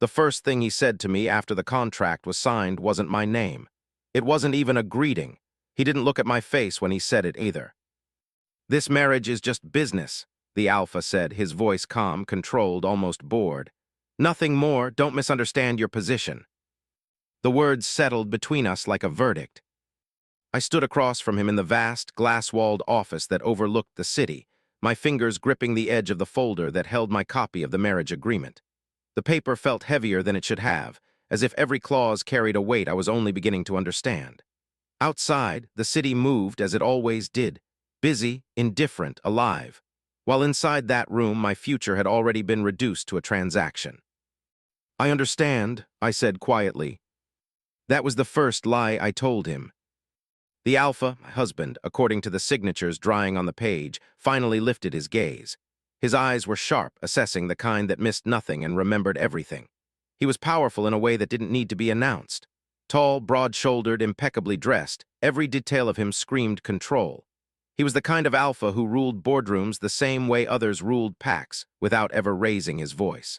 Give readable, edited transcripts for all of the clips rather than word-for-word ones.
The first thing he said to me after the contract was signed wasn't my name. It wasn't even a greeting. He didn't look at my face when he said it either. "This marriage is just business," the alpha said, his voice calm, controlled, almost bored. "Nothing more, don't misunderstand your position." The words settled between us like a verdict. I stood across from him in the vast, glass-walled office that overlooked the city, my fingers gripping the edge of the folder that held my copy of the marriage agreement. The paper felt heavier than it should have, as if every clause carried a weight I was only beginning to understand. Outside, the city moved as it always did, busy, indifferent, alive, while inside that room my future had already been reduced to a transaction. "I understand," I said quietly. That was the first lie I told him. The alpha, my husband, according to the signatures drying on the page, finally lifted his gaze. His eyes were sharp, assessing the kind that missed nothing and remembered everything. He was powerful in a way that didn't need to be announced. Tall, broad-shouldered, impeccably dressed, every detail of him screamed control. He was the kind of alpha who ruled boardrooms the same way others ruled packs, without ever raising his voice.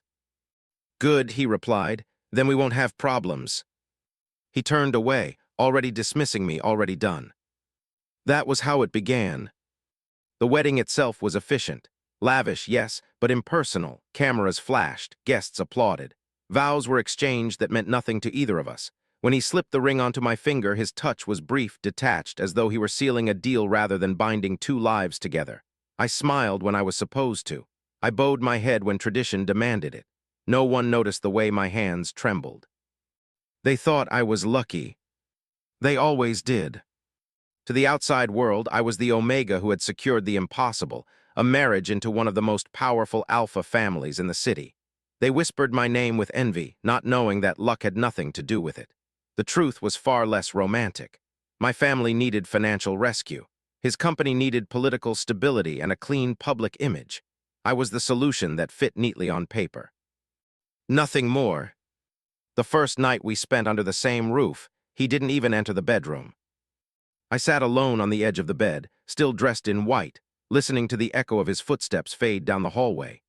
"Good," he replied. "Then we won't have problems." He turned away, already dismissing me, already done. That was how it began. The wedding itself was efficient. Lavish, yes, but impersonal. Cameras flashed, guests applauded. Vows were exchanged that meant nothing to either of us. When he slipped the ring onto my finger, his touch was brief, detached, as though he were sealing a deal rather than binding two lives together. I smiled when I was supposed to. I bowed my head when tradition demanded it. No one noticed the way my hands trembled. They thought I was lucky. They always did. To the outside world, I was the Omega who had secured the impossible, a marriage into one of the most powerful alpha families in the city. They whispered my name with envy, not knowing that luck had nothing to do with it. The truth was far less romantic. My family needed financial rescue. His company needed political stability and a clean public image. I was the solution that fit neatly on paper. Nothing more. The first night we spent under the same roof, he didn't even enter the bedroom. I sat alone on the edge of the bed, still dressed in white, listening to the echo of his footsteps fade down the hallway.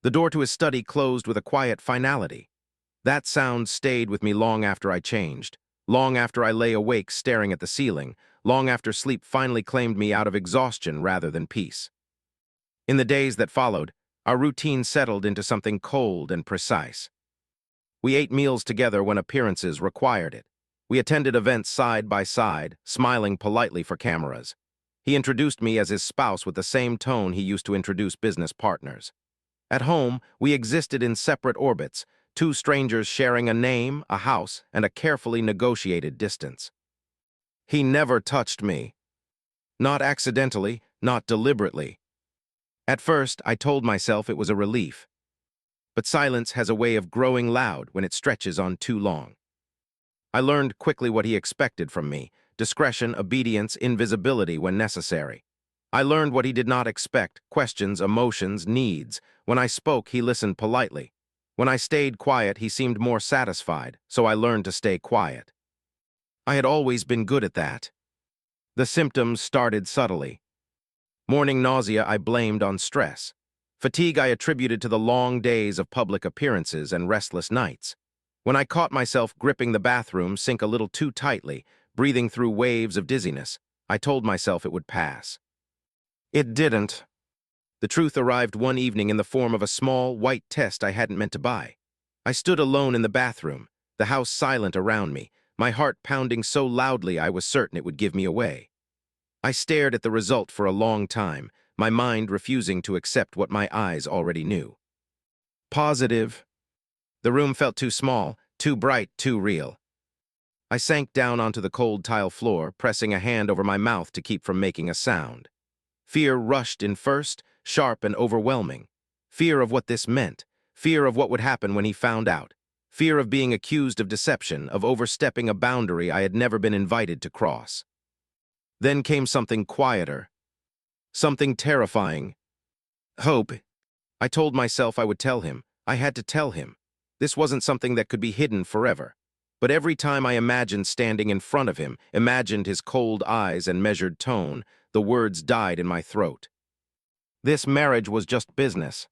The door to his study closed with a quiet finality. That sound stayed with me long after I changed, long after I lay awake staring at the ceiling, long after sleep finally claimed me out of exhaustion rather than peace. In the days that followed, our routine settled into something cold and precise. We ate meals together when appearances required it. We attended events side by side, smiling politely for cameras. He introduced me as his spouse with the same tone he used to introduce business partners. At home, we existed in separate orbits, two strangers sharing a name, a house, and a carefully negotiated distance. He never touched me. Not accidentally, not deliberately. At first, I told myself it was a relief. But silence has a way of growing loud when it stretches on too long. I learned quickly what he expected from me: discretion, obedience, invisibility when necessary. I learned what he did not expect: questions, emotions, needs. When I spoke, he listened politely. When I stayed quiet, he seemed more satisfied, so I learned to stay quiet. I had always been good at that. The symptoms started subtly. Morning nausea I blamed on stress. Fatigue I attributed to the long days of public appearances and restless nights. When I caught myself gripping the bathroom sink a little too tightly, breathing through waves of dizziness, I told myself it would pass. It didn't. The truth arrived one evening in the form of a small, white test I hadn't meant to buy. I stood alone in the bathroom, the house silent around me, my heart pounding so loudly I was certain it would give me away. I stared at the result for a long time, my mind refusing to accept what my eyes already knew. Positive. The room felt too small, too bright, too real. I sank down onto the cold tile floor, pressing a hand over my mouth to keep from making a sound. Fear rushed in first, sharp and overwhelming. Fear of what this meant, fear of what would happen when he found out, fear of being accused of deception, of overstepping a boundary I had never been invited to cross. Then came something quieter, something terrifying. Hope. I told myself I would tell him. I had to tell him. This wasn't something that could be hidden forever. But every time I imagined standing in front of him, imagined his cold eyes and measured tone, the words died in my throat. This marriage was just business.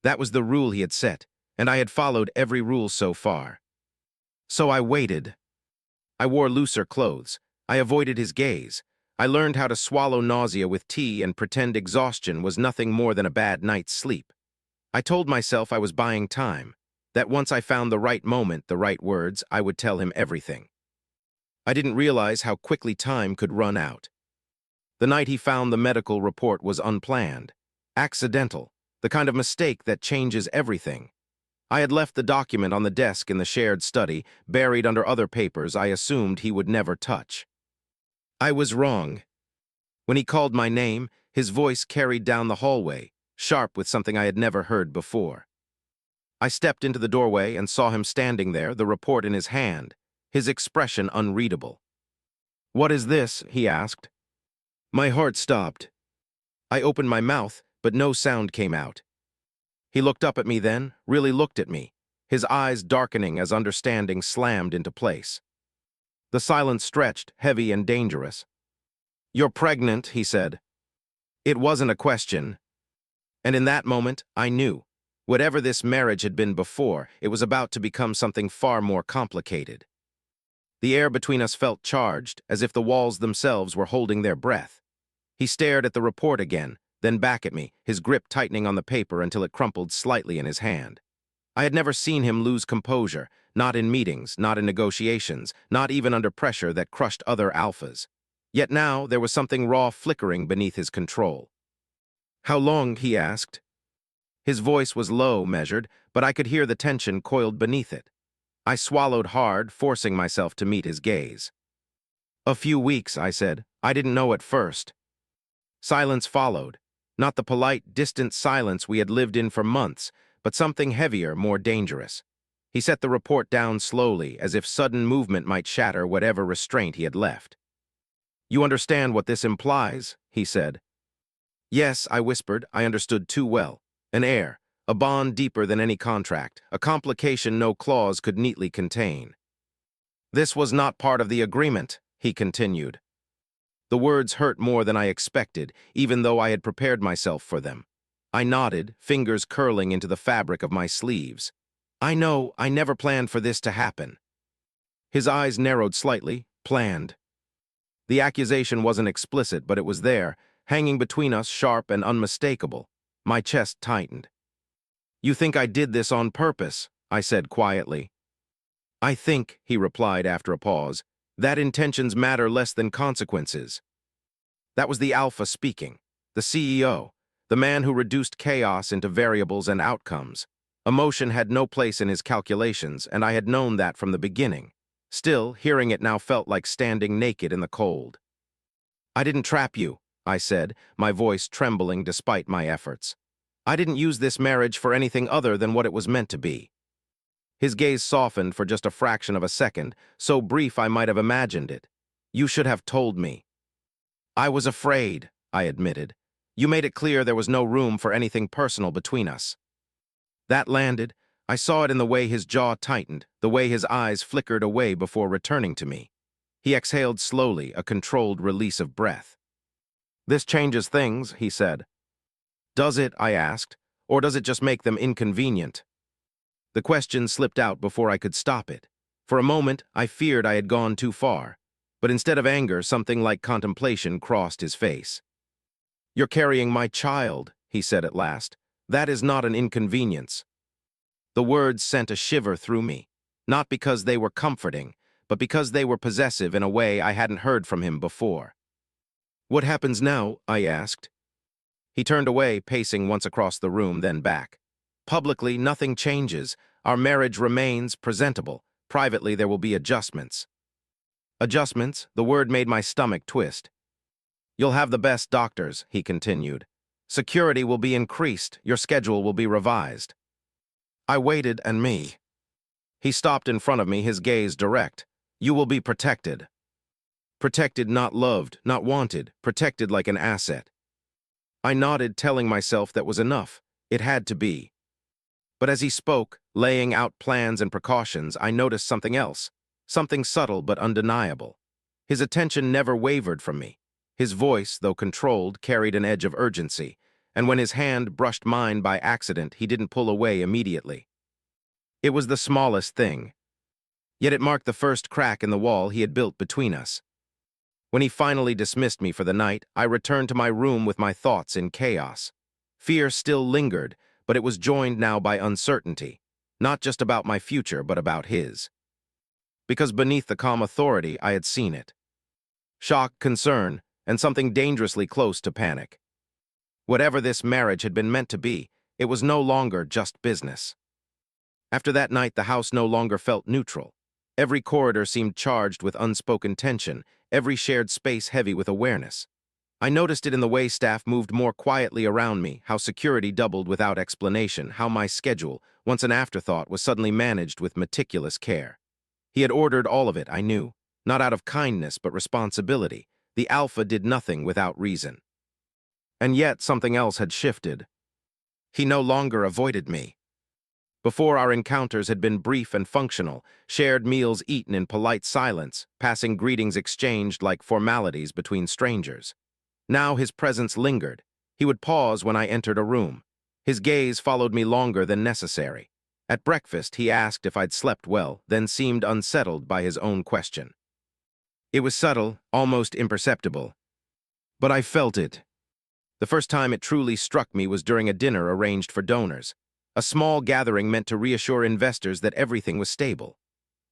That was the rule he had set. and I had followed every rule so far. So I waited. I wore looser clothes. I avoided his gaze. I learned how to swallow nausea with tea and pretend exhaustion was nothing more than a bad night's sleep. I told myself I was buying time, that once I found the right moment, the right words, I would tell him everything. I didn't realize how quickly time could run out. The night he found the medical report was unplanned, accidental, the kind of mistake that changes everything. I had left the document on the desk in the shared study, buried under other papers I assumed he would never touch. I was wrong. When he called my name, his voice carried down the hallway, sharp with something I had never heard before. I stepped into the doorway and saw him standing there, the report in his hand, his expression unreadable. "What is this?" he asked. My heart stopped. I opened my mouth, but no sound came out. He looked up at me then, really looked at me, his eyes darkening as understanding slammed into place. The silence stretched, heavy and dangerous. "You're pregnant," he said. It wasn't a question. And in that moment, I knew. Whatever this marriage had been before, it was about to become something far more complicated. The air between us felt charged, as if the walls themselves were holding their breath. He stared at the report again, then back at me, his grip tightening on the paper until it crumpled slightly in his hand. I had never seen him lose composure, not in meetings, not in negotiations, not even under pressure that crushed other alphas. Yet now there was something raw flickering beneath his control. "How long?" he asked. His voice was low, measured, but I could hear the tension coiled beneath it. I swallowed hard, forcing myself to meet his gaze. "A few weeks," I said. "I didn't know at first." Silence followed. Not the polite, distant silence we had lived in for months, but something heavier, more dangerous. He set the report down slowly, as if sudden movement might shatter whatever restraint he had left. "You understand what this implies?" he said. "Yes," I whispered. I understood too well. An heir, a bond deeper than any contract, a complication no clause could neatly contain. "This was not part of the agreement," he continued. The words hurt more than I expected, even though I had prepared myself for them. I nodded, fingers curling into the fabric of my sleeves. "I know, I never planned for this to happen." His eyes narrowed slightly. "Planned." The accusation wasn't explicit, but it was there, hanging between us, sharp and unmistakable. My chest tightened. "You think I did this on purpose?" I said quietly. "I think," he replied after a pause, "that intentions matter less than consequences." That was the alpha speaking, the CEO, the man who reduced chaos into variables and outcomes. Emotion had no place in his calculations, and I had known that from the beginning. Still, hearing it now felt like standing naked in the cold. "I didn't trap you," I said, my voice trembling despite my efforts. "I didn't use this marriage for anything other than what it was meant to be." His gaze softened for just a fraction of a second, so brief I might have imagined it. "You should have told me." "I was afraid," I admitted. "You made it clear there was no room for anything personal between us." That landed. I saw it in the way his jaw tightened, the way his eyes flickered away before returning to me. He exhaled slowly, a controlled release of breath. "This changes things," he said. "Does it?" I asked. "Or does it just make them inconvenient?" The question slipped out before I could stop it. For a moment, I feared I had gone too far, but instead of anger, something like contemplation crossed his face. "You're carrying my child," he said at last. "That is not an inconvenience." The words sent a shiver through me, not because they were comforting, but because they were possessive in a way I hadn't heard from him before. "What happens now?" I asked. He turned away, pacing once across the room, then back. "Publicly, nothing changes. Our marriage remains presentable. Privately, there will be adjustments." "Adjustments?" The word made my stomach twist. "You'll have the best doctors," he continued. "Security will be increased. Your schedule will be revised." I waited, and me. He stopped in front of me, his gaze direct. "You will be protected." Protected, not loved, not wanted, protected like an asset. I nodded, telling myself that was enough. It had to be. But as he spoke, laying out plans and precautions, I noticed something else, something subtle but undeniable. His attention never wavered from me. His voice, though controlled, carried an edge of urgency, and when his hand brushed mine by accident, he didn't pull away immediately. It was the smallest thing. Yet it marked the first crack in the wall he had built between us. When he finally dismissed me for the night, I returned to my room with my thoughts in chaos. Fear still lingered, but it was joined now by uncertainty, not just about my future, but about his. Because beneath the calm authority, I had seen it. Shock, concern, and something dangerously close to panic. Whatever this marriage had been meant to be, it was no longer just business. After that night, the house no longer felt neutral. Every corridor seemed charged with unspoken tension, every shared space heavy with awareness. I noticed it in the way staff moved more quietly around me, how security doubled without explanation, how my schedule, once an afterthought, was suddenly managed with meticulous care. He had ordered all of it, I knew, not out of kindness but responsibility. The Alpha did nothing without reason. And yet something else had shifted. He no longer avoided me. Before, our encounters had been brief and functional, shared meals eaten in polite silence, passing greetings exchanged like formalities between strangers. Now his presence lingered. He would pause when I entered a room. His gaze followed me longer than necessary. At breakfast, he asked if I'd slept well, then seemed unsettled by his own question. It was subtle, almost imperceptible. But I felt it. The first time it truly struck me was during a dinner arranged for donors. A small gathering meant to reassure investors that everything was stable.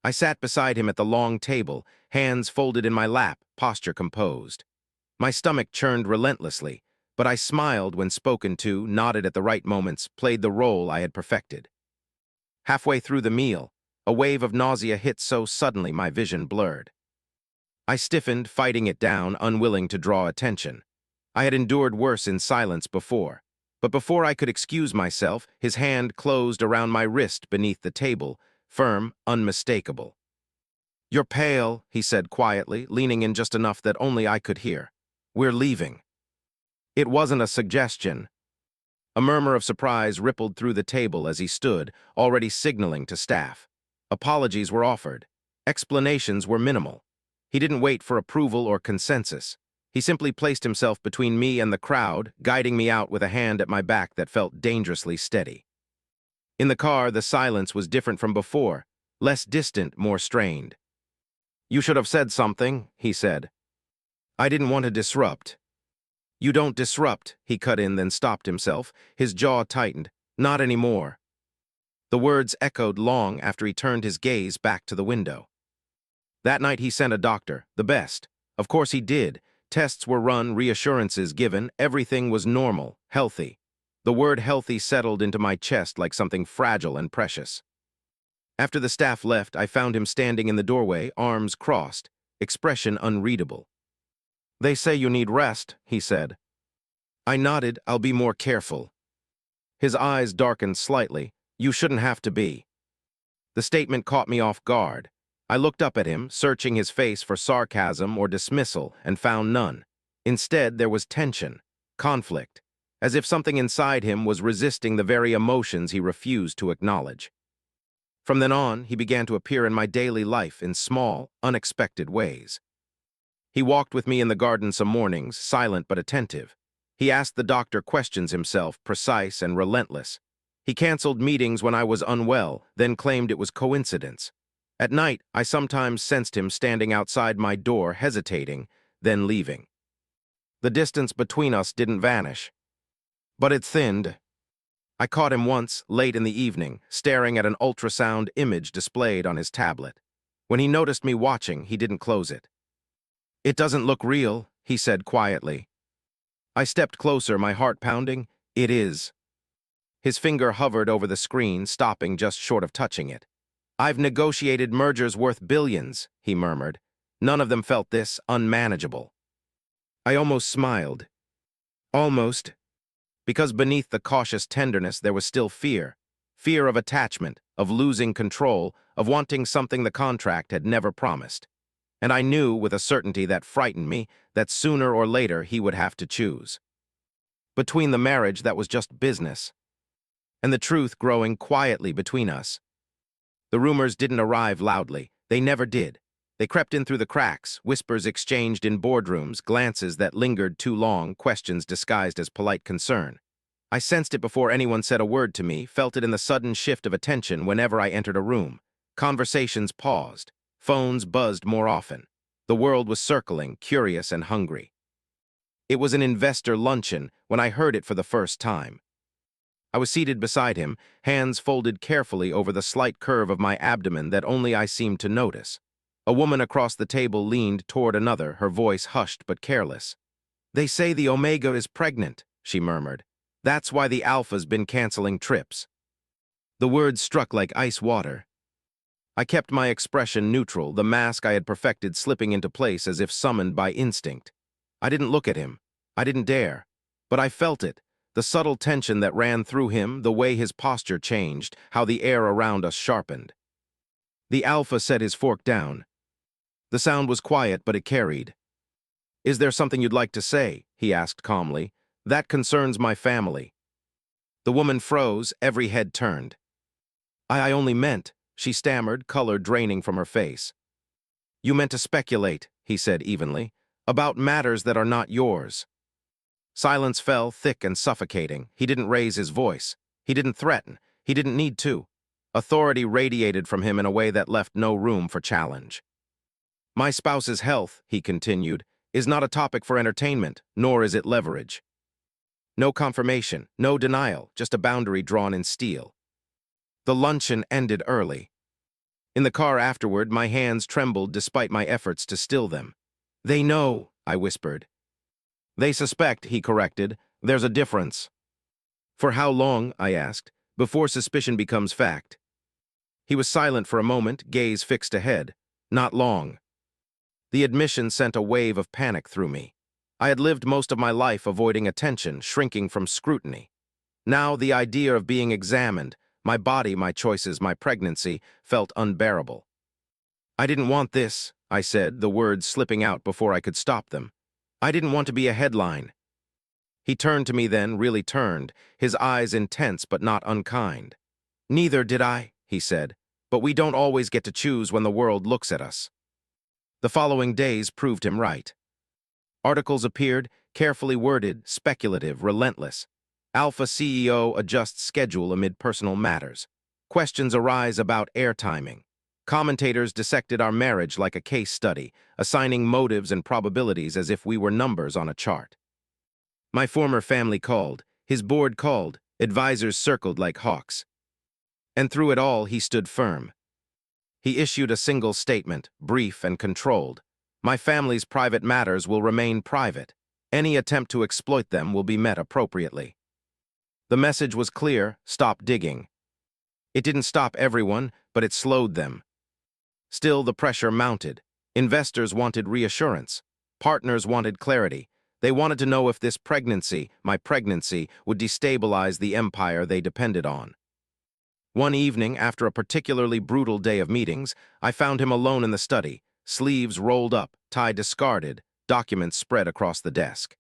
I sat beside him at the long table, hands folded in my lap, posture composed. My stomach churned relentlessly, but I smiled when spoken to, nodded at the right moments, played the role I had perfected. Halfway through the meal, a wave of nausea hit so suddenly my vision blurred. I stiffened, fighting it down, unwilling to draw attention. I had endured worse in silence before. But before I could excuse myself, his hand closed around my wrist beneath the table, firm, unmistakable. "You're pale," he said quietly, leaning in just enough that only I could hear. "We're leaving." It wasn't a suggestion. A murmur of surprise rippled through the table as he stood, already signaling to staff. Apologies were offered. Explanations were minimal. He didn't wait for approval or consensus. He simply placed himself between me and the crowd, guiding me out with a hand at my back that felt dangerously steady. In the car, the silence was different from before, less distant, more strained. "You should have said something," he said. "I didn't want to disrupt." "You don't disrupt," he cut in, then stopped himself. His jaw tightened. "Not anymore." The words echoed long after he turned his gaze back to the window. That night he sent a doctor, the best. Of course he did. Tests were run, reassurances given, everything was normal, healthy. The word healthy settled into my chest like something fragile and precious. After the staff left, I found him standing in the doorway, arms crossed, expression unreadable. "They say you need rest," he said. I nodded. "I'll be more careful." His eyes darkened slightly. "You shouldn't have to be." The statement caught me off guard. I looked up at him, searching his face for sarcasm or dismissal, and found none. Instead, there was tension, conflict, as if something inside him was resisting the very emotions he refused to acknowledge. From then on, he began to appear in my daily life in small, unexpected ways. He walked with me in the garden some mornings, silent but attentive. He asked the doctor questions himself, precise and relentless. He canceled meetings when I was unwell, then claimed it was coincidence. At night, I sometimes sensed him standing outside my door, hesitating, then leaving. The distance between us didn't vanish, but it thinned. I caught him once, late in the evening, staring at an ultrasound image displayed on his tablet. When he noticed me watching, he didn't close it. "It doesn't look real," he said quietly. I stepped closer, my heart pounding. "It is." His finger hovered over the screen, stopping just short of touching it. "I've negotiated mergers worth billions," he murmured. "None of them felt this unmanageable." I almost smiled. Almost. Because beneath the cautious tenderness there was still fear. Fear of attachment, of losing control, of wanting something the contract had never promised. And I knew, with a certainty that frightened me, that sooner or later he would have to choose. Between the marriage that was just business, and the truth growing quietly between us. The rumors didn't arrive loudly. They never did. They crept in through the cracks, whispers exchanged in boardrooms, glances that lingered too long, questions disguised as polite concern. I sensed it before anyone said a word to me, felt it in the sudden shift of attention whenever I entered a room. Conversations paused. Phones buzzed more often. The world was circling, curious and hungry. It was an investor luncheon when I heard it for the first time. I was seated beside him, hands folded carefully over the slight curve of my abdomen that only I seemed to notice. A woman across the table leaned toward another, her voice hushed but careless. "They say the Omega is pregnant," she murmured. "That's why the Alpha's been canceling trips." The words struck like ice water. I kept my expression neutral, the mask I had perfected slipping into place as if summoned by instinct. I didn't look at him. I didn't dare. But I felt it, the subtle tension that ran through him, the way his posture changed, how the air around us sharpened. The Alpha set his fork down. The sound was quiet, but it carried. "Is there something you'd like to say?" he asked calmly. "That concerns my family." The woman froze, every head turned. I only meant," she stammered, color draining from her face. "You meant to speculate," he said evenly, "about matters that are not yours." Silence fell, thick and suffocating. He didn't raise his voice. He didn't threaten. He didn't need to. Authority radiated from him in a way that left no room for challenge. "My spouse's health," he continued, "is not a topic for entertainment, nor is it leverage. No confirmation, no denial, just a boundary drawn in steel." The luncheon ended early. In the car afterward, my hands trembled despite my efforts to still them. "They know," I whispered. "They suspect," he corrected. "There's a difference." "For how long," I asked, "before suspicion becomes fact?" He was silent for a moment, gaze fixed ahead. "Not long." The admission sent a wave of panic through me. I had lived most of my life avoiding attention, shrinking from scrutiny. Now the idea of being examined, my body, my choices, my pregnancy, felt unbearable. "I didn't want this," I said, the words slipping out before I could stop them. "I didn't want to be a headline." He turned to me then, really turned, his eyes intense but not unkind. "Neither did I," he said, "but we don't always get to choose when the world looks at us." The following days proved him right. Articles appeared, carefully worded, speculative, relentless. Alpha CEO adjusts schedule amid personal matters. Questions arise about air timing. Commentators dissected our marriage like a case study, assigning motives and probabilities as if we were numbers on a chart. My former family called, his board called, advisors circled like hawks. And through it all, he stood firm. He issued a single statement, brief and controlled. "My family's private matters will remain private. Any attempt to exploit them will be met appropriately." The message was clear: stop digging. It didn't stop everyone, but it slowed them. Still, the pressure mounted. Investors wanted reassurance. Partners wanted clarity. They wanted to know if this pregnancy, my pregnancy, would destabilize the empire they depended on. One evening, after a particularly brutal day of meetings, I found him alone in the study, sleeves rolled up, tie discarded, documents spread across the desk.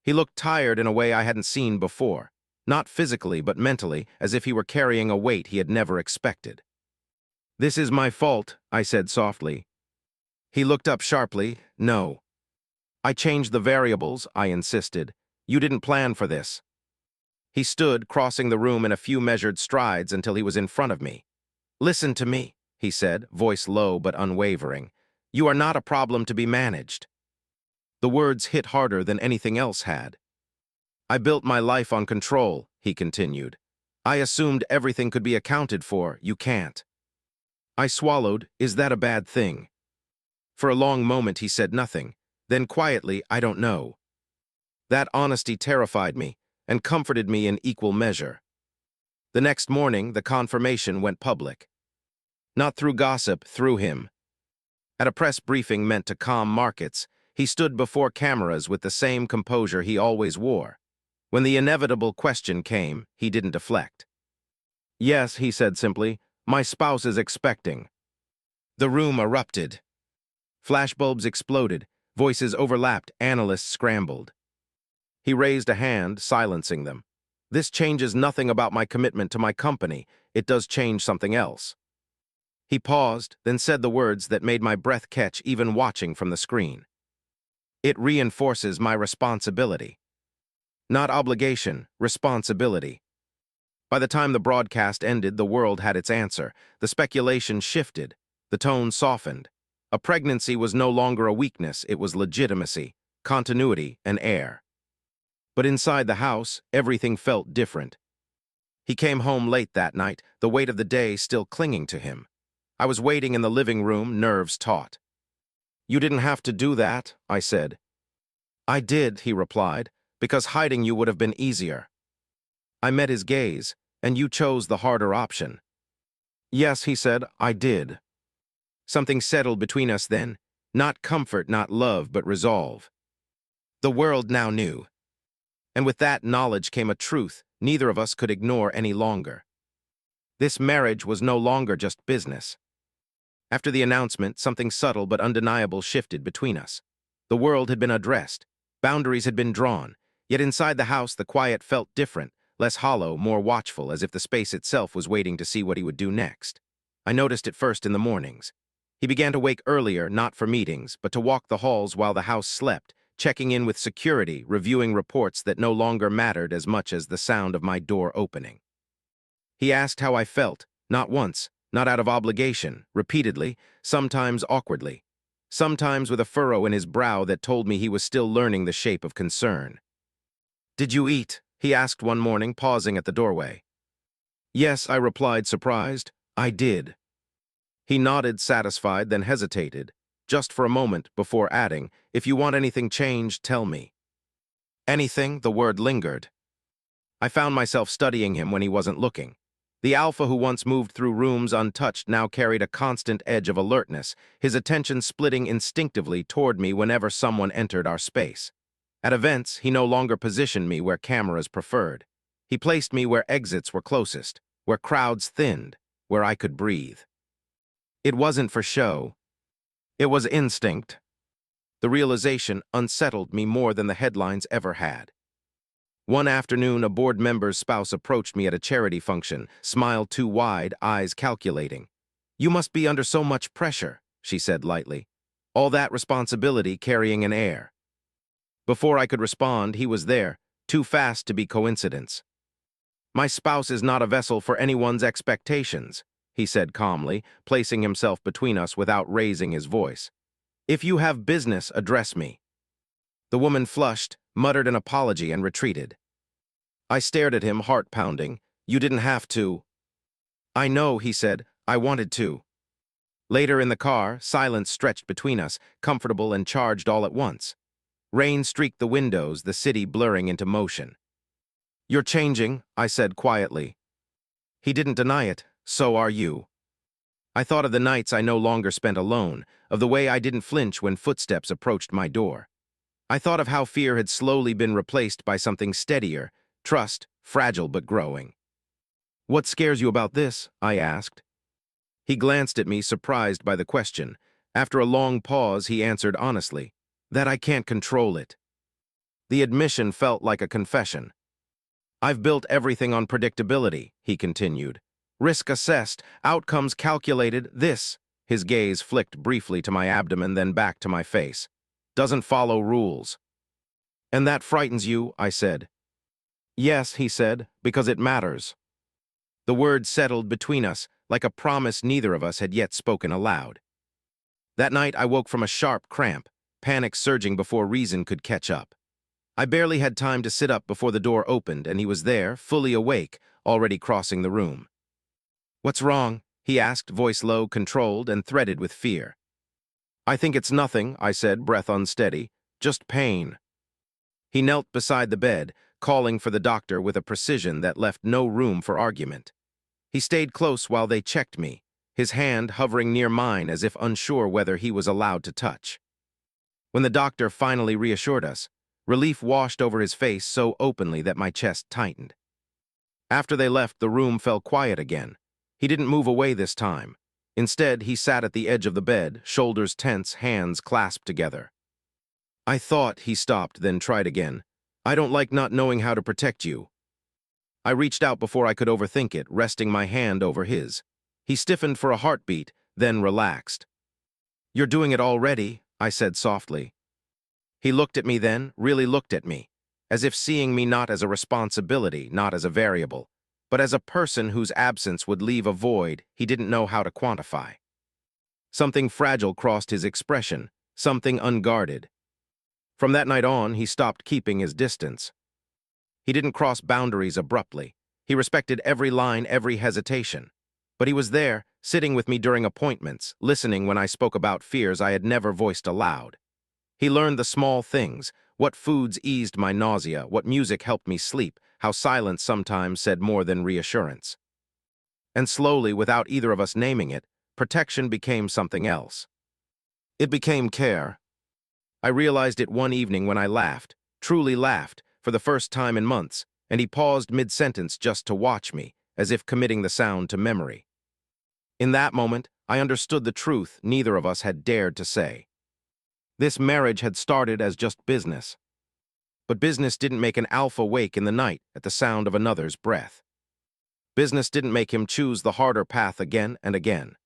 He looked tired in a way I hadn't seen before. Not physically, but mentally, as if he were carrying a weight he had never expected. "This is my fault," I said softly. He looked up sharply. "No." "I changed the variables," I insisted. "You didn't plan for this." He stood, crossing the room in a few measured strides until he was in front of me. "Listen to me," he said, voice low but unwavering. "You are not a problem to be managed." The words hit harder than anything else had. "I built my life on control," he continued. "I assumed everything could be accounted for. You can't." I swallowed. "Is that a bad thing?" For a long moment he said nothing. Then quietly, "I don't know." That honesty terrified me and comforted me in equal measure. The next morning, the confirmation went public. Not through gossip, through him. At a press briefing meant to calm markets, he stood before cameras with the same composure he always wore. When the inevitable question came, he didn't deflect. "Yes," he said simply, "my spouse is expecting." The room erupted. Flashbulbs exploded, voices overlapped, analysts scrambled. He raised a hand, silencing them. "This changes nothing about my commitment to my company. It does change something else." He paused, then said the words that made my breath catch even watching from the screen. "It reinforces my responsibility." Not obligation, responsibility. By the time the broadcast ended, the world had its answer. The speculation shifted. The tone softened. A pregnancy was no longer a weakness, it was legitimacy, continuity, and air. But inside the house, everything felt different. He came home late that night, the weight of the day still clinging to him. I was waiting in the living room, nerves taut. "You didn't have to do that," I said. "I did," he replied, "because hiding you would have been easier." I met his gaze, "And you chose the harder option." "Yes," he said, "I did." Something settled between us then. Not comfort, not love, but resolve. The world now knew. And with that knowledge came a truth neither of us could ignore any longer. This marriage was no longer just business. After the announcement, something subtle but undeniable shifted between us. The world had been addressed. Boundaries had been drawn. Yet inside the house, the quiet felt different, less hollow, more watchful, as if the space itself was waiting to see what he would do next. I noticed it first in the mornings. He began to wake earlier, not for meetings, but to walk the halls while the house slept, checking in with security, reviewing reports that no longer mattered as much as the sound of my door opening. He asked how I felt, not once, not out of obligation, repeatedly, sometimes awkwardly, sometimes with a furrow in his brow that told me he was still learning the shape of concern. "Did you eat?" he asked one morning, pausing at the doorway. "Yes," I replied, surprised. "I did." He nodded, satisfied, then hesitated, just for a moment, before adding, "If you want anything changed, tell me." Anything, the word lingered. I found myself studying him when he wasn't looking. The alpha who once moved through rooms untouched now carried a constant edge of alertness, his attention splitting instinctively toward me whenever someone entered our space. At events, he no longer positioned me where cameras preferred. He placed me where exits were closest, where crowds thinned, where I could breathe. It wasn't for show. It was instinct. The realization unsettled me more than the headlines ever had. One afternoon, a board member's spouse approached me at a charity function, smile too wide, eyes calculating. "You must be under so much pressure," she said lightly. "All that responsibility carrying an air." Before I could respond, he was there, too fast to be coincidence. "My spouse is not a vessel for anyone's expectations," he said calmly, placing himself between us without raising his voice. "If you have business, address me." The woman flushed, muttered an apology, and retreated. I stared at him, heart pounding. "You didn't have to." "I know," he said. "I wanted to." Later in the car, silence stretched between us, comfortable and charged all at once. Rain streaked the windows, the city blurring into motion. "You're changing," I said quietly. He didn't deny it. "So are you." I thought of the nights I no longer spent alone, of the way I didn't flinch when footsteps approached my door. I thought of how fear had slowly been replaced by something steadier, trust, fragile but growing. "What scares you about this?" I asked. He glanced at me, surprised by the question. After a long pause, he answered honestly, "That I can't control it." The admission felt like a confession. "I've built everything on predictability," he continued. "Risk assessed, outcomes calculated, this," his gaze flicked briefly to my abdomen, then back to my face, "doesn't follow rules." "And that frightens you," I said. "Yes," he said, "because it matters." The word settled between us, like a promise neither of us had yet spoken aloud. That night I woke from a sharp cramp, panic surging before reason could catch up. I barely had time to sit up before the door opened, and he was there, fully awake, already crossing the room. "What's wrong?" he asked, voice low, controlled, and threaded with fear. "I think it's nothing," I said, breath unsteady. "Just pain." He knelt beside the bed, calling for the doctor with a precision that left no room for argument. He stayed close while they checked me, his hand hovering near mine as if unsure whether he was allowed to touch. When the doctor finally reassured us, relief washed over his face so openly that my chest tightened. After they left, the room fell quiet again. He didn't move away this time. Instead, he sat at the edge of the bed, shoulders tense, hands clasped together. "I thought," he stopped, then tried again. "I don't like not knowing how to protect you." I reached out before I could overthink it, resting my hand over his. He stiffened for a heartbeat, then relaxed. "You're doing it already," I said softly. He looked at me then, really looked at me. as if seeing me not as a responsibility, not as a variable, but as a person whose absence would leave a void he didn't know how to quantify. Something fragile crossed his expression, something unguarded. From that night on, he stopped keeping his distance. He didn't cross boundaries abruptly. He respected every line, every hesitation. But he was there, sitting with me during appointments, listening when I spoke about fears I had never voiced aloud. He learned the small things, what foods eased my nausea, what music helped me sleep, how silence sometimes said more than reassurance. And slowly, without either of us naming it, protection became something else. It became care. I realized it one evening when I laughed, truly laughed, for the first time in months, and he paused mid-sentence just to watch me, as if committing the sound to memory. In that moment, I understood the truth neither of us had dared to say. This marriage had started as just business. But business didn't make an alpha wake in the night at the sound of another's breath. Business didn't make him choose the harder path again and again.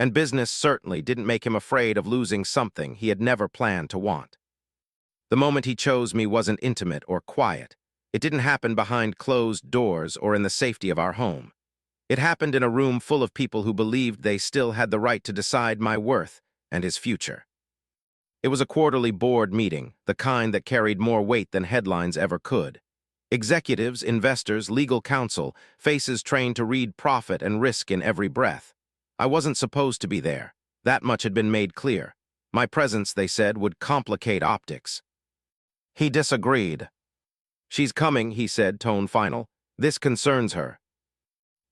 And business certainly didn't make him afraid of losing something he had never planned to want. The moment he chose me wasn't intimate or quiet. It didn't happen behind closed doors or in the safety of our home. It happened in a room full of people who believed they still had the right to decide my worth and his future. It was a quarterly board meeting, the kind that carried more weight than headlines ever could. Executives, investors, legal counsel, faces trained to read profit and risk in every breath. I wasn't supposed to be there. That much had been made clear. My presence, they said, would complicate optics. He disagreed. "She's coming," he said, tone final. "This concerns her."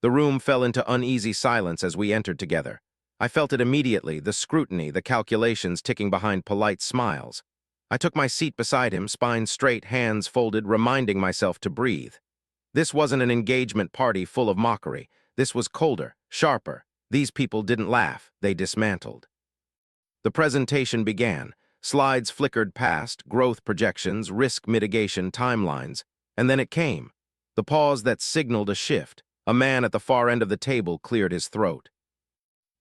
The room fell into uneasy silence as we entered together. I felt it immediately, the scrutiny, the calculations ticking behind polite smiles. I took my seat beside him, spine straight, hands folded, reminding myself to breathe. This wasn't an engagement party full of mockery. This was colder, sharper. These people didn't laugh, they dismantled. The presentation began. Slides flickered past, growth projections, risk mitigation timelines, and then it came. The pause that signaled a shift. A man at the far end of the table cleared his throat.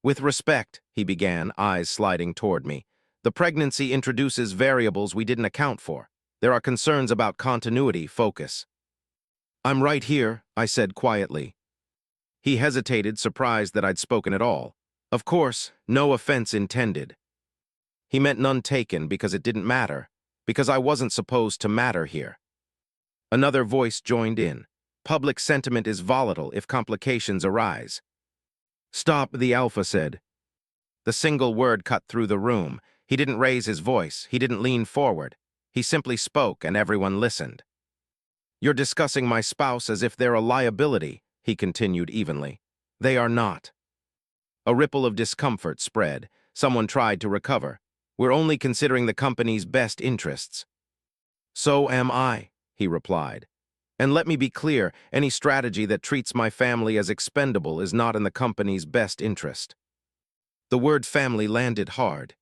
"With respect," he began, eyes sliding toward me, "the pregnancy introduces variables we didn't account for. There are concerns about continuity, focus." "I'm right here," I said quietly. He hesitated, surprised that I'd spoken at all. Of course, no offense intended. He meant none taken because it didn't matter, because I wasn't supposed to matter here. Another voice joined in. "Public sentiment is volatile if complications arise." "Stop," the alpha said. The single word cut through the room. He didn't raise his voice. He didn't lean forward. He simply spoke, and everyone listened. "You're discussing my spouse as if they're a liability," he continued evenly. "They are not." A ripple of discomfort spread. Someone tried to recover. "We're only considering the company's best interests." "So am I," he replied. "And let me be clear, any strategy that treats my family as expendable is not in the company's best interest." The word family landed hard.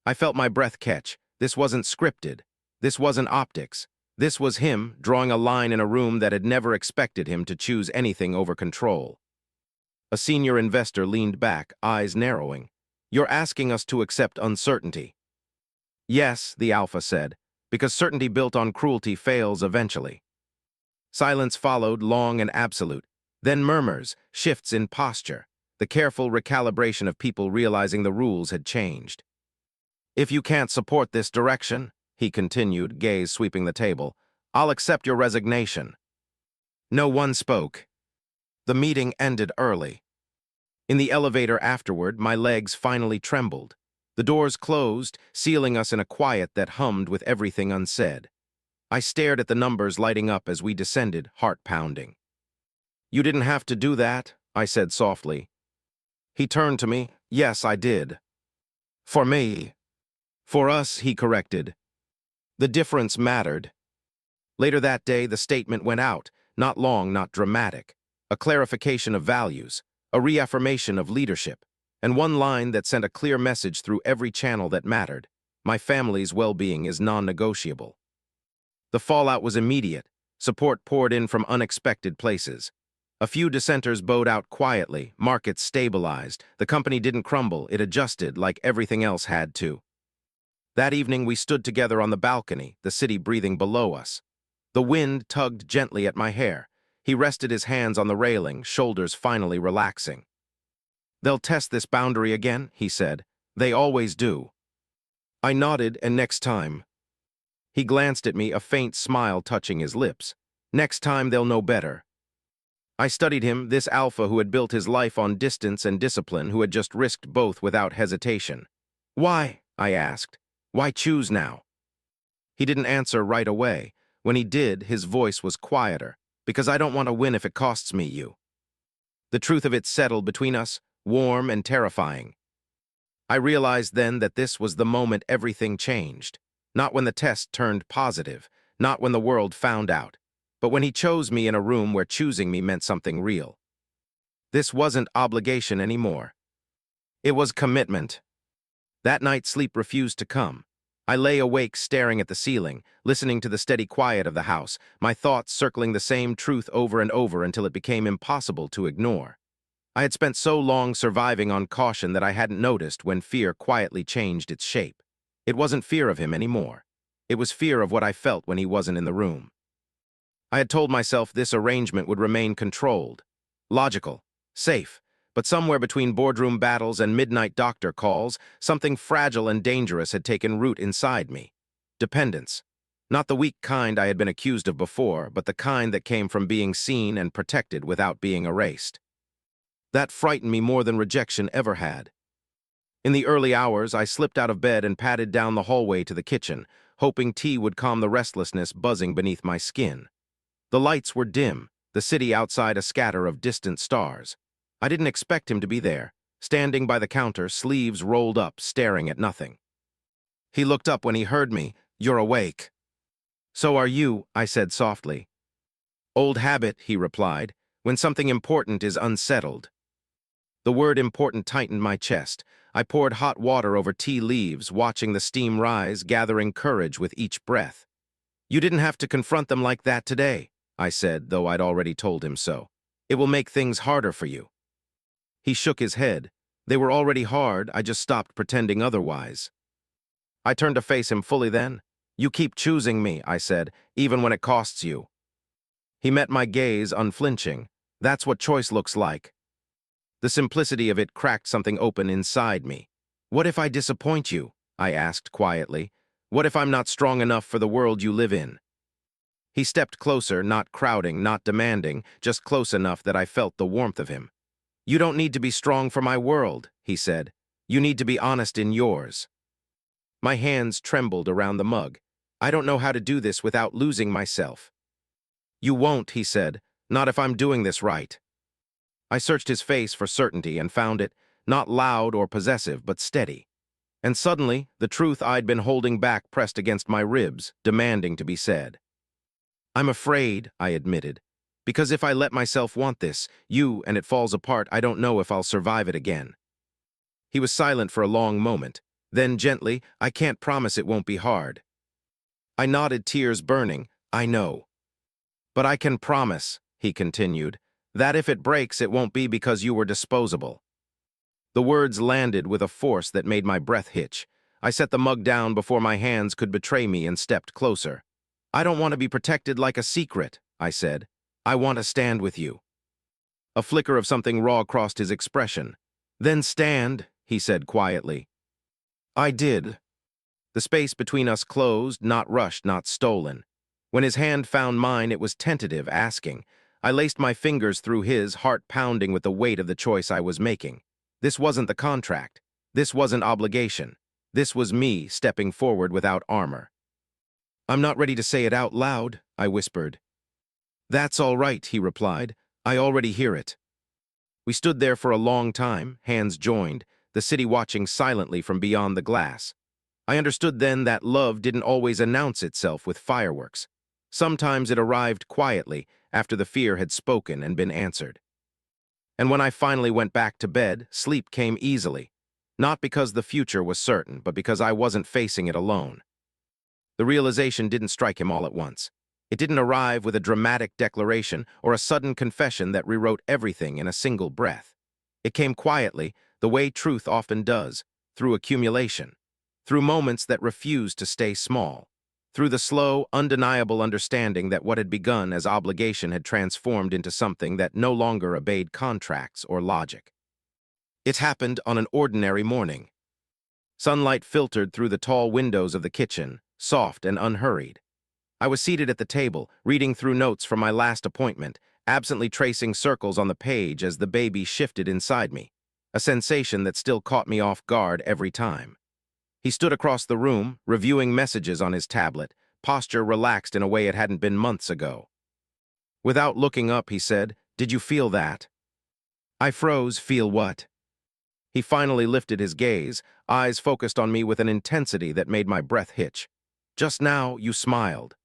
I felt my breath catch. This wasn't scripted. This wasn't optics. This was him drawing a line in a room that had never expected him to choose anything over control. A senior investor leaned back, eyes narrowing. "You're asking us to accept uncertainty." "Yes," the alpha said, "because certainty built on cruelty fails eventually." Silence followed, long and absolute. Then murmurs, shifts in posture, the careful recalibration of people realizing the rules had changed. "If you can't support this direction," he continued, gaze sweeping the table, "I'll accept your resignation." No one spoke. The meeting ended early. In the elevator afterward, my legs finally trembled. The doors closed, sealing us in a quiet that hummed with everything unsaid. I stared at the numbers lighting up as we descended, heart pounding. "You didn't have to do that," I said softly. He turned to me. "Yes, I did. For me." "For us," he corrected. The difference mattered. Later that day, the statement went out, not long, not dramatic. A clarification of values, a reaffirmation of leadership, and one line that sent a clear message through every channel that mattered. My family's well-being is non-negotiable. The fallout was immediate. Support poured in from unexpected places. A few dissenters bowed out quietly, markets stabilized, the company didn't crumble, it adjusted like everything else had to. That evening we stood together on the balcony, the city breathing below us. The wind tugged gently at my hair. He rested his hands on the railing, shoulders finally relaxing. "They'll test this boundary again," he said. "They always do." I nodded, and next time. He glanced at me, a faint smile touching his lips. "Next time they'll know better." I studied him, this alpha who had built his life on distance and discipline, who had just risked both without hesitation. "Why?" I asked. "Why choose now?" He didn't answer right away. When he did, his voice was quieter. "Because I don't want to win if it costs me you." The truth of it settled between us, warm and terrifying. I realized then that this was the moment everything changed. Not when the test turned positive, not when the world found out, but when he chose me in a room where choosing me meant something real. This wasn't obligation anymore. It was commitment. That night sleep refused to come. I lay awake staring at the ceiling, listening to the steady quiet of the house, my thoughts circling the same truth over and over until it became impossible to ignore. I had spent so long surviving on caution that I hadn't noticed when fear quietly changed its shape. It wasn't fear of him anymore. It was fear of what I felt when he wasn't in the room. I had told myself this arrangement would remain controlled, logical, safe, but somewhere between boardroom battles and midnight doctor calls, something fragile and dangerous had taken root inside me. Dependence. Not the weak kind I had been accused of before, but the kind that came from being seen and protected without being erased. That frightened me more than rejection ever had. In the early hours, I slipped out of bed and padded down the hallway to the kitchen, hoping tea would calm the restlessness buzzing beneath my skin. The lights were dim, the city outside a scatter of distant stars. I didn't expect him to be there, standing by the counter, sleeves rolled up, staring at nothing. He looked up when he heard me. "You're awake." "So are you," I said softly. "Old habit," he replied, "when something important is unsettled." The word important tightened my chest. I poured hot water over tea leaves, watching the steam rise, gathering courage with each breath. "You didn't have to confront them like that today," I said, though I'd already told him so. "It will make things harder for you." He shook his head. "They were already hard, I just stopped pretending otherwise." I turned to face him fully then. "You keep choosing me," I said, "even when it costs you." He met my gaze, unflinching. "That's what choice looks like." The simplicity of it cracked something open inside me. "What if I disappoint you?" I asked quietly. "What if I'm not strong enough for the world you live in?" He stepped closer, not crowding, not demanding, just close enough that I felt the warmth of him. "You don't need to be strong for my world," he said. "You need to be honest in yours." My hands trembled around the mug. "I don't know how to do this without losing myself." "You won't," he said, "not if I'm doing this right." I searched his face for certainty and found it, not loud or possessive, but steady. And suddenly, the truth I'd been holding back pressed against my ribs, demanding to be said. "I'm afraid," I admitted, "because if I let myself want this, and it falls apart, I don't know if I'll survive it again." He was silent for a long moment. Then gently, "I can't promise it won't be hard." I nodded, tears burning. "I know. But I can promise," he continued, "that if it breaks, it won't be because you were disposable." The words landed with a force that made my breath hitch. I set the mug down before my hands could betray me and stepped closer. "I don't want to be protected like a secret," I said. "I want to stand with you." A flicker of something raw crossed his expression. "Then stand," he said quietly. I did. The space between us closed, not rushed, not stolen. When his hand found mine, it was tentative, asking. I laced my fingers through his, heart pounding with the weight of the choice I was making. This wasn't the contract. This wasn't obligation. This was me stepping forward without armor. "I'm not ready to say it out loud," I whispered. "That's all right," he replied. "I already hear it." We stood there for a long time, hands joined, the city watching silently from beyond the glass. I understood then that love didn't always announce itself with fireworks. Sometimes it arrived quietly, after the fear had spoken and been answered. And when I finally went back to bed, sleep came easily. Not because the future was certain, but because I wasn't facing it alone. The realization didn't strike him all at once. It didn't arrive with a dramatic declaration or a sudden confession that rewrote everything in a single breath. It came quietly, the way truth often does, through accumulation. through moments that refused to stay small, through the slow, undeniable understanding that what had begun as obligation had transformed into something that no longer obeyed contracts or logic. It happened on an ordinary morning. Sunlight filtered through the tall windows of the kitchen, soft and unhurried. I was seated at the table, reading through notes from my last appointment, absently tracing circles on the page as the baby shifted inside me, a sensation that still caught me off guard every time. He stood across the room, reviewing messages on his tablet, posture relaxed in a way it hadn't been months ago. Without looking up, he said, "Did you feel that?" I froze. Feel what? He finally lifted his gaze, eyes focused on me with an intensity that made my breath hitch. "Just now, you smiled."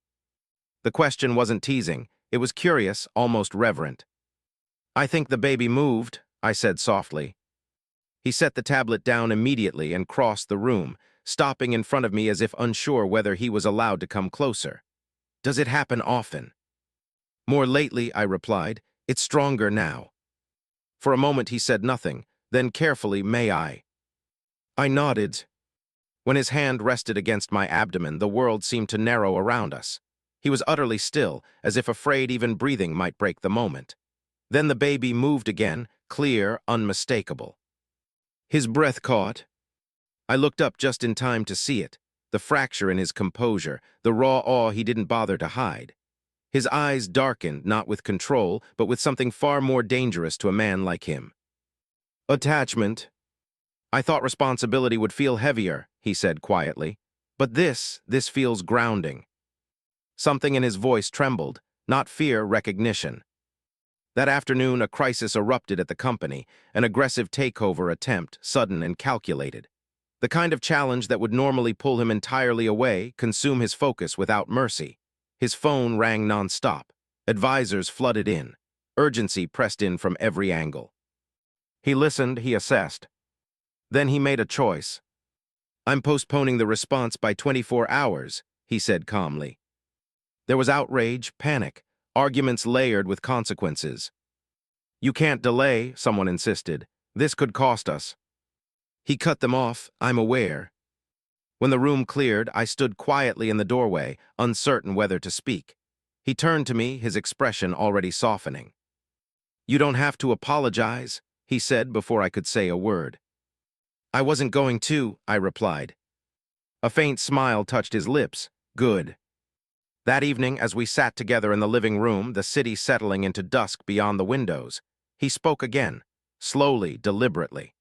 The question wasn't teasing. It was curious, almost reverent. "I think the baby moved," I said softly. He set the tablet down immediately and crossed the room, stopping in front of me as if unsure whether he was allowed to come closer. "Does it happen often?" "More lately," I replied. "It's stronger now." For a moment he said nothing, then carefully, "May I?" I nodded. When his hand rested against my abdomen, the world seemed to narrow around us. He was utterly still, as if afraid even breathing might break the moment. Then the baby moved again, clear, unmistakable. His breath caught. I looked up just in time to see it, the fracture in his composure, the raw awe he didn't bother to hide. His eyes darkened, not with control, but with something far more dangerous to a man like him. "Attachment." "I thought responsibility would feel heavier," he said quietly. "But this feels grounding." Something in his voice trembled, not fear, recognition. That afternoon, a crisis erupted at the company, an aggressive takeover attempt, sudden and calculated. The kind of challenge that would normally pull him entirely away, consume his focus without mercy. His phone rang nonstop. Advisors flooded in. Urgency pressed in from every angle. He listened, he assessed. Then he made a choice. "I'm postponing the response by 24 hours, he said calmly. There was outrage, panic, arguments layered with consequences. "You can't delay," someone insisted. "This could cost us." He cut them off. "I'm aware." When the room cleared, I stood quietly in the doorway, uncertain whether to speak. He turned to me, his expression already softening. "You don't have to apologize," he said before I could say a word. "I wasn't going to," I replied. A faint smile touched his lips. "Good." That evening, as we sat together in the living room, the city settling into dusk beyond the windows, he spoke again, slowly, deliberately.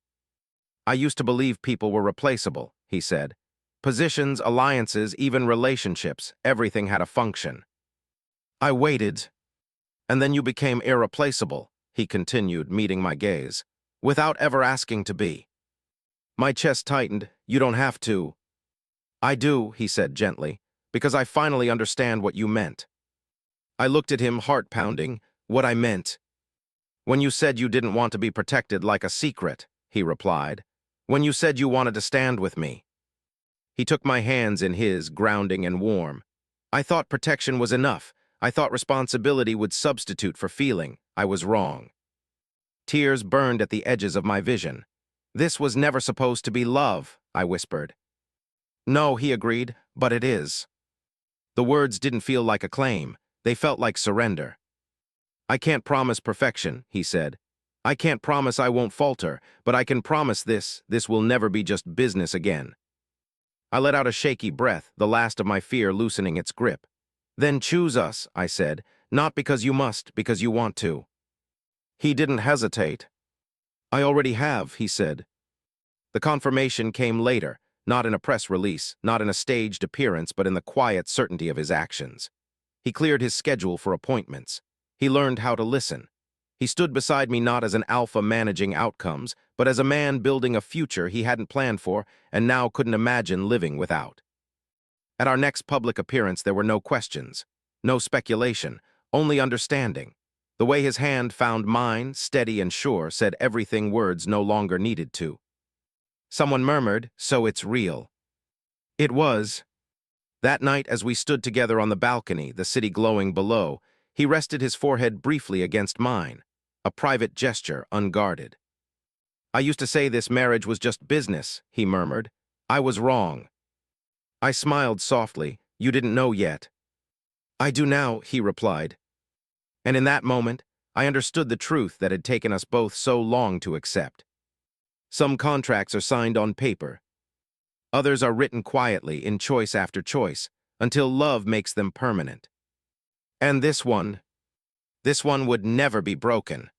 "I used to believe people were replaceable," he said. "Positions, alliances, even relationships, everything had a function. I waited. And then you became irreplaceable," he continued, meeting my gaze, "without ever asking to be." My chest tightened. "You don't have to." "I do," he said gently, "because I finally understand what you meant." I looked at him, heart pounding. "What I meant?" "When you said you didn't want to be protected like a secret," he replied. "When you said you wanted to stand with me." He took my hands in his, grounding and warm. "I thought protection was enough. I thought responsibility would substitute for feeling. I was wrong." Tears burned at the edges of my vision. "This was never supposed to be love," I whispered. "No," he agreed, "but it is." The words didn't feel like a claim. They felt like surrender. "I can't promise perfection," he said. "I can't promise I won't falter, but I can promise this will never be just business again." I let out a shaky breath, the last of my fear loosening its grip. "Then choose us," I said, "not because you must, because you want to." He didn't hesitate. "I already have," he said. The confirmation came later, not in a press release, not in a staged appearance, but in the quiet certainty of his actions. He cleared his schedule for appointments. He learned how to listen. He stood beside me not as an alpha managing outcomes, but as a man building a future he hadn't planned for and now couldn't imagine living without. At our next public appearance, there were no questions, no speculation, only understanding. The way his hand found mine, steady and sure, said everything words no longer needed to. Someone murmured, "So it's real." It was. That night, as we stood together on the balcony, the city glowing below, he rested his forehead briefly against mine, a private gesture, unguarded. "I used to say this marriage was just business," he murmured. "I was wrong. I smiled softly. You didn't know yet. I do now, he replied. And in that moment, I understood the truth that had taken us both so long to accept. Some contracts are signed on paper. Others are written quietly in choice after choice until love makes them permanent. And this one would never be broken.